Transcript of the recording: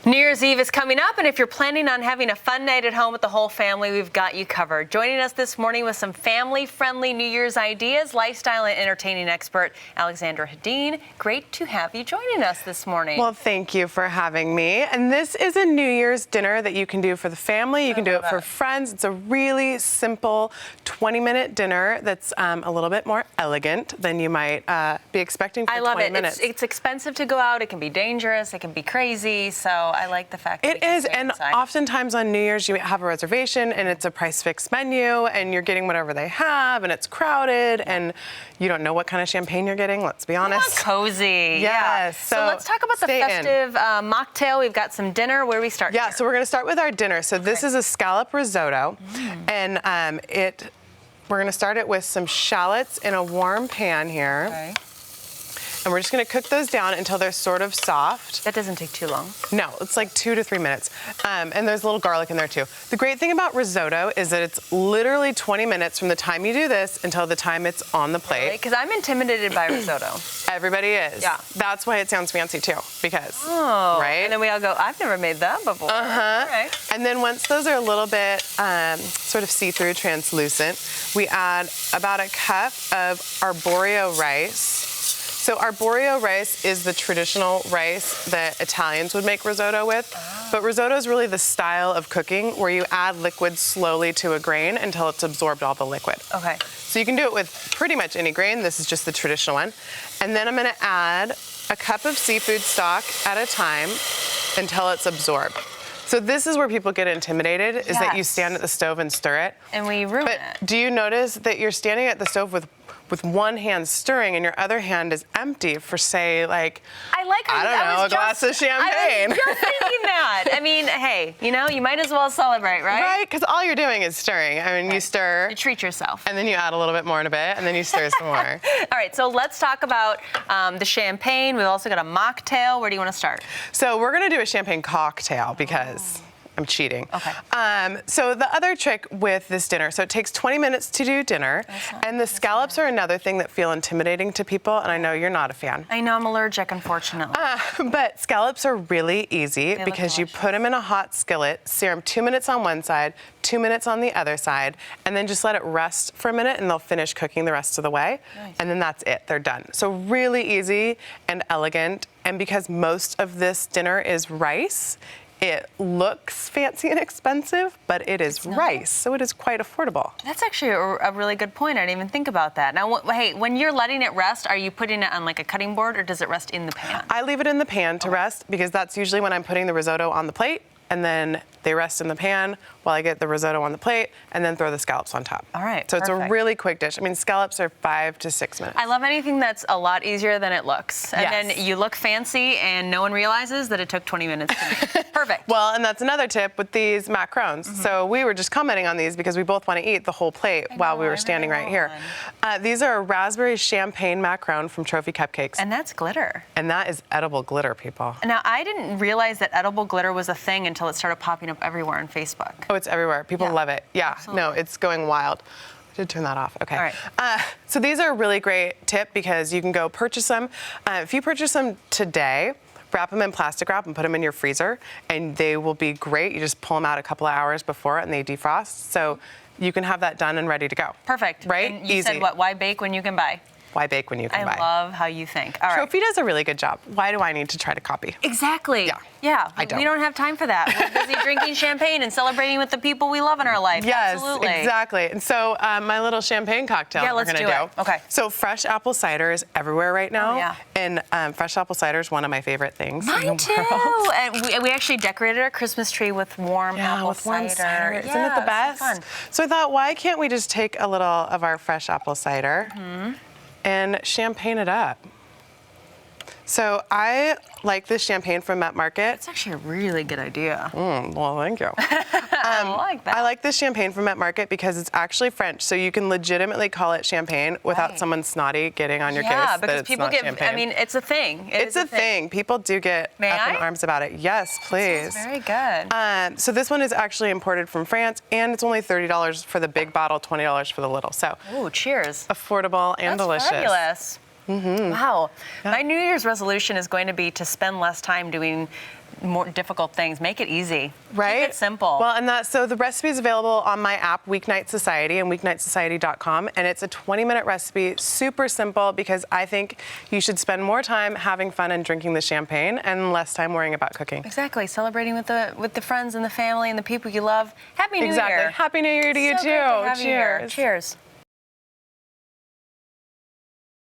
New Year's Eve is coming up, and if you're planning on having a fun night at home with the whole family, we've got you covered. Joining us this morning with some family-friendly New Year's ideas, lifestyle and entertaining expert Alexandra Hedin. Great to have you joining us this morning. Well, thank you for having me. And this is a New Year's dinner that you can do for the family. You can do it for friends. It's a really simple 20-minute dinner that's a little bit more elegant than you might be expecting for 20 minutes. It's expensive to go out. It can be dangerous. It can be crazy. So I like the fact that it is, and oftentimes on New Year's you have a reservation and it's a price fixed menu and you're getting whatever they have and it's crowded and you don't know what kind of champagne you're getting, let's be honest. Cozy. Yes. Yeah. So let's talk about the festive mocktail. We've got some dinner. Where do we start? Yeah, so we're going to start with our dinner. So this is a scallop risotto, and we're going to start it with some shallots in a warm pan here. Okay. And we're just going to cook those down until they're sort of soft. That doesn't take too long. No, it's like 2 to 3 minutes. And there's a little garlic in there too. The great thing about risotto is that it's literally 20 minutes from the time you do this until the time it's on the plate. Because I'm intimidated by risotto. Everybody is. Yeah. That's why it sounds fancy too, because, right? And then we all go, I've never made that before. All right. And then once those are a little bit sort of see-through, translucent, we add about a cup of Arborio Rice. So Arborio rice is the traditional rice that Italians would make risotto with. But risotto is really the style of cooking where you add liquid slowly to a grain until it's absorbed all the liquid. Okay. So you can do it with pretty much any grain. This is just the traditional one. And then I'm going to add a cup of seafood stock at a time until it's absorbed. So this is where people get intimidated, is that you stand at the stove and stir it. And we ruin it. But do you notice that you're standing at the stove with one hand stirring and your other hand is empty for, say, like, I don't know, a glass of champagne. I was just thinking that. I mean, hey, you know, you might as well celebrate, right? Right, because all you're doing is stirring. I mean, you stir. You treat yourself. And then you add a little bit more in a bit, and then you stir some more. All right, so let's talk about the champagne. We've also got a mocktail. Where do you want to start? So we're going to do a champagne cocktail because I'm cheating. Okay. So the other trick with this dinner, so it takes 20 minutes to do dinner, and the scallops are another thing that feel intimidating to people, and I know you're not a fan. I know, I'm allergic, unfortunately. But scallops are really easy because you put them in a hot skillet, sear them 2 minutes on one side, 2 minutes on the other side, and then just let it rest for a minute, and they'll finish cooking the rest of the way. Nice. And then that's it, they're done. So really easy and elegant, and because most of this dinner is rice, it looks fancy and expensive, but it is rice, so it is quite affordable. That's actually a really good point. I didn't even think about that. Now, hey, when you're letting it rest, are you putting it on like a cutting board, or does it rest in the pan? I leave it in the pan to rest because that's usually when I'm putting the risotto on the plate, and then they rest in the pan while I get the risotto on the plate, and then throw the scallops on top. All right, so it's a really quick dish. I mean, scallops are 5 to 6 minutes. I love anything that's a lot easier than it looks. And then you look fancy, and no one realizes that it took 20 minutes to make. Perfect. Well, and that's another tip with these macarons. So we were just commenting on these because we both want to eat the whole plate while we were standing right here. These are a raspberry champagne macaron from Trophy Cupcakes. And that's glitter. And that is edible glitter, people. Now, I didn't realize that edible glitter was a thing until it started popping up everywhere on Facebook. Oh, it's everywhere. People love it. Yeah, absolutely. No, it's going wild. I did turn that off. Okay. All right. So these are a really great tip because you can go purchase them. If you purchase them today, wrap them in plastic wrap and put them in your freezer, and they will be great. You just pull them out a couple of hours before and they defrost. So you can have that done and ready to go. Perfect. Right? And you said, what, why bake when you can buy? Why bake when you can buy? I love how you think. All right. Trophy does a really good job. Why do I need to try to copy? Exactly. Yeah. We don't have time for that. We're busy drinking champagne and celebrating with the people we love in our life. Yes, absolutely. Exactly. And so my little champagne cocktail we're going to do. Okay. So fresh apple cider is everywhere right now. Oh, yeah. And fresh apple cider is one of my favorite things in the Mine too. world. And we actually decorated our Christmas tree with warm apple cider. Isn't it the best? Fun. So I thought, why can't we just take a little of our fresh apple cider and champagne it up? So I like this champagne from Met Market. It's actually a really good idea. Well, thank you. I like that. I like this champagne from Met Market because it's actually French, so you can legitimately call it champagne without someone snotty getting on your case. Yeah, because that it's people not get, champagne. I mean, it's a thing. It's a thing. People do get up in arms about it. Yes, please. That's very good. So this one is actually imported from France, and it's only $30 for the big bottle, $20 for the little. So, ooh, cheers. Affordable and delicious. Fabulous. Wow. My New Year's resolution is going to be to spend less time doing more difficult things. Make it easy. Right? Keep it simple. Well, and so the recipe is available on my app, Weeknight Society, and weeknightsociety.com. And it's a 20-minute recipe, super simple, because I think you should spend more time having fun and drinking the champagne and less time worrying about cooking. Exactly. Celebrating with the friends and the family and the people you love. Happy New Year. Exactly. Happy New Year to you, So too. great to have you here. Cheers. Cheers.